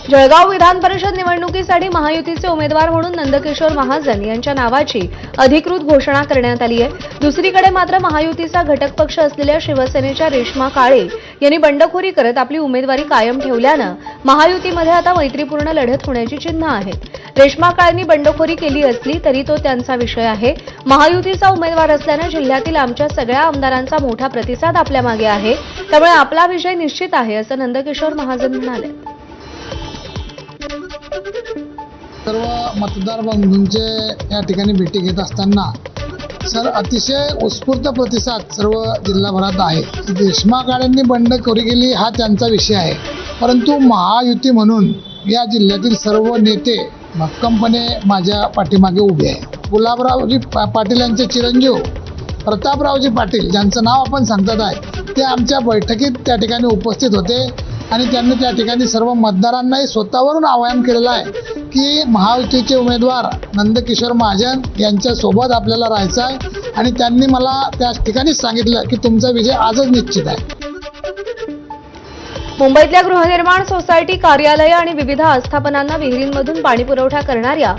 जळगाव विधान परिषद निवडणुकीसाठी महायुतीचे उमेदवार म्हणून नंदकिशोर महाजन यांच्या नावाची अधिकृत घोषणा करण्यात आली आहे। दुसरीकडे मात्र महायुतीचा घटक पक्ष असलेल्या शिवसेनेच्या रेश्मा काळे यांनी बंडखोरी करत आपली उमेदवारी कायम ठेवल्यानं महायुतीमध्ये आता मैत्रीपूर्ण लढत होण्याची चिन्ह आहेत। रेश्मा काळेंनी बंडखोरी केली असली तरी तो त्यांचा विषय आहे। महायुतीचा उमेदवार असल्यानं जिल्ह्यातील आमच्या सगळ्या आमदारांचा मोठा प्रतिसाद आपल्या मागे आहे, त्यामुळे आपला विजय निश्चित आहे, असं नंदकिशोर महाजन म्हणाले। सर्व मतदार बंधूंचे या ठिकाणी भेटी घेत असताना अतिशय उत्स्फूर्त प्रतिसाद सर्व जिल्हाभरात आहे। रेश्मा काळेंनी बंडखोरी केली हा त्यांचा विषय आहे, परंतु महायुती म्हणून या जिल्ह्यातील सर्व नेते भक्कमपणे माझ्या पाठीमागे उभे आहे। गुलाबरावजी पाटील यांचे चिरंजीव प्रतापरावजी पाटील ज्यांचं नाव आपण सांगतात आहे ते आमच्या बैठकीत त्या ठिकाणी उपस्थित होते आणि त्यांनी त्या ठिकाणी सर्व मतदारांनाही स्वतःवरून आवाहन केलेलं आहे की महायुतीचे उमेदवार नंदकिशोर महाजन यांच्यासोबत आपल्याला राहायचं आहे आणि त्यांनी मला त्या ठिकाणी सांगितलं की तुमचा विजय आजच निश्चित आहे। मुंबईतल्या गृहनिर्माण सोसायटी कार्यालय आणि विविध आस्थापनांना विहिरींमधून पाणी पुरवठा करणाऱ्या